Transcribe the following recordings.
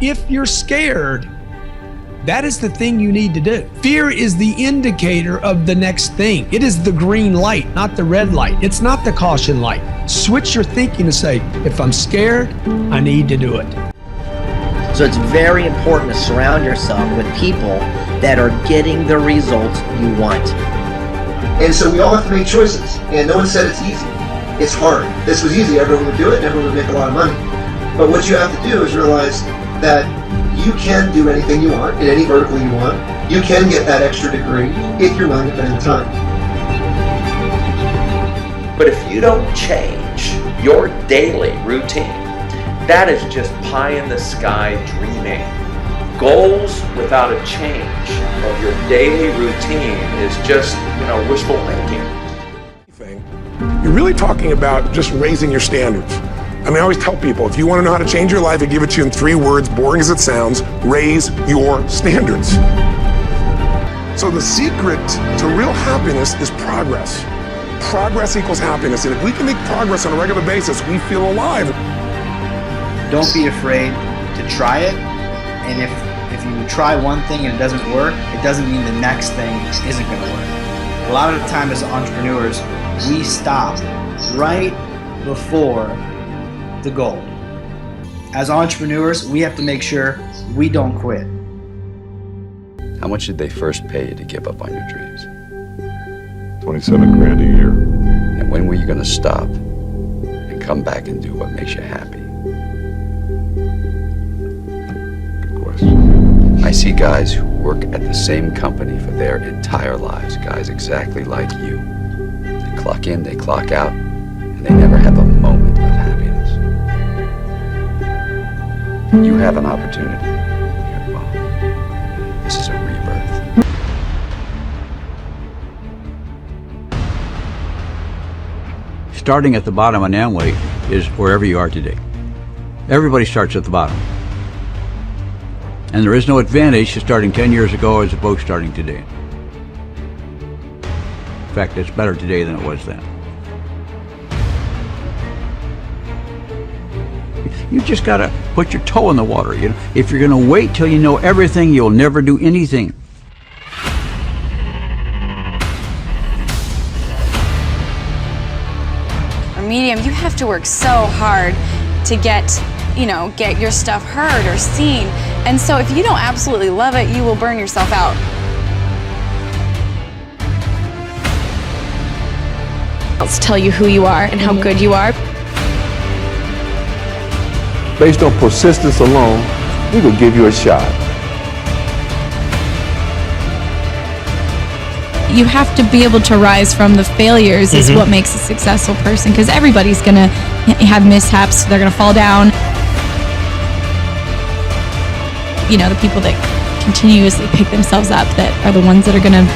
if you're scared, that is the thing you need to do. Fear is the indicator of the next thing. It is the green light, not the red light. It's not the caution light. Switch your thinking to say, if I'm scared, I need to do it. So it's very important to surround yourself with people that are getting the results you want. And so we all have to make choices. And no one said it's easy. It's hard. If this was easy, everyone would do it and everyone would make a lot of money. But what you have to do is realize that you can do anything you want in any vertical you want. You can get that extra degree if you're willing to put in the time. But if you don't change your daily routine, that is just pie in the sky dreaming. Goals without a change of your daily routine is just, wishful thinking. You're really talking about just raising your standards. I mean, I always tell people, if you want to know how to change your life, I give it to you in 3 words, boring as it sounds: raise your standards. So the secret to real happiness is progress. Progress equals happiness, and if we can make progress on a regular basis, we feel alive. Don't be afraid to try it, and if you try one thing and it doesn't work, it doesn't mean the next thing isn't going to work. A lot of the time as entrepreneurs, we stop right before the goal. As entrepreneurs, we have to make sure we don't quit. How much did they first pay you to give up on your dreams? 27 grand a year. And when were you going to stop and come back and do what makes you happy? Good question. I see guys who work at the same company for their entire lives, guys exactly like you. They clock in, they clock out, and they never have a moment of happiness. You have an opportunity here. Well, this is a rebirth. Starting at the bottom on Amway is wherever you are today. Everybody starts at the bottom. And there is no advantage to starting 10 years ago as opposed to starting today. In fact, it's better today than it was then. You just gotta put your toe in the water. If you're gonna wait till you know everything, you'll never do anything. Or medium, you have to work so hard to get your stuff heard or seen. And so if you don't absolutely love it, you will burn yourself out. Let's tell you who you are and how good you are. Based on persistence alone, we will give you a shot. You have to be able to rise from the failures is what makes a successful person, because everybody's gonna have mishaps, they're gonna fall down. The people that continuously pick themselves up, that are the ones that are gonna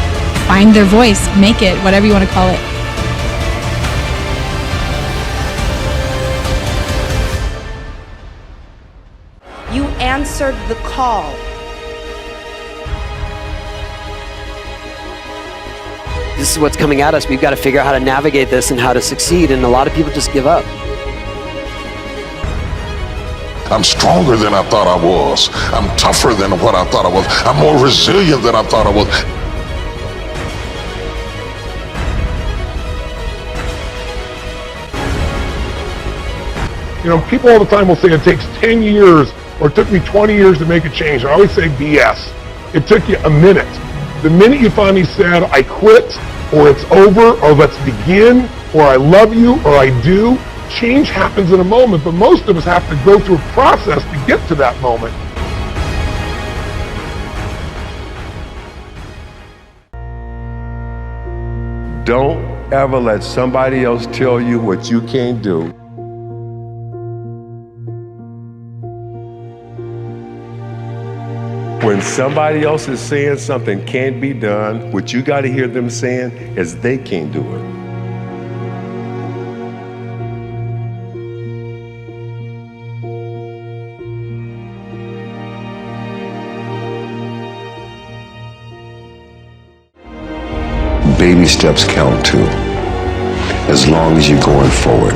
find their voice, make it, whatever you want to call it. You answered the call. This is what's coming at us. We've got to figure out how to navigate this and how to succeed, and a lot of people just give up. I'm stronger than I thought I was. I'm tougher than what I thought I was. I'm more resilient than I thought I was. People all the time will say it takes 10 years or it took me 20 years to make a change. I always say BS. It took you a minute. The minute you finally said, I quit, or it's over, or let's begin, or I love you, or I do, change happens in a moment, but most of us have to go through a process to get to that moment. Don't ever let somebody else tell you what you can't do. When somebody else is saying something can't be done, what you got to hear them saying is they can't do it. Baby steps count too, as long as you're going forward.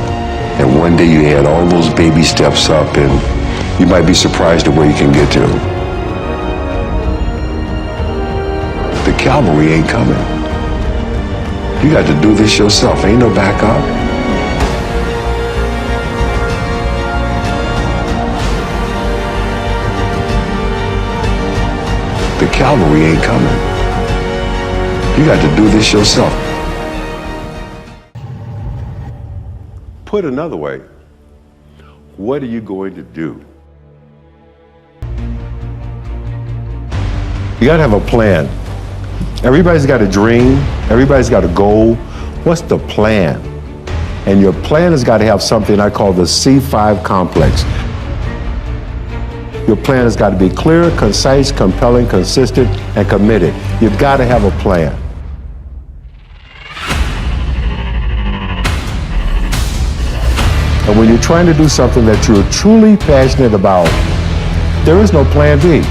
And one day you add all those baby steps up and you might be surprised at where you can get to. The cavalry ain't coming. You got to do this yourself. Ain't no backup. The cavalry ain't coming. You got to do this yourself. Put another way, what are you going to do? You got to have a plan. Everybody's got a dream. Everybody's got a goal. What's the plan? And your plan has got to have something I call the C5 complex. Your plan has got to be clear, concise, compelling, consistent, and committed. You've got to have a plan. And when you're trying to do something that you're truly passionate about, there is no plan B.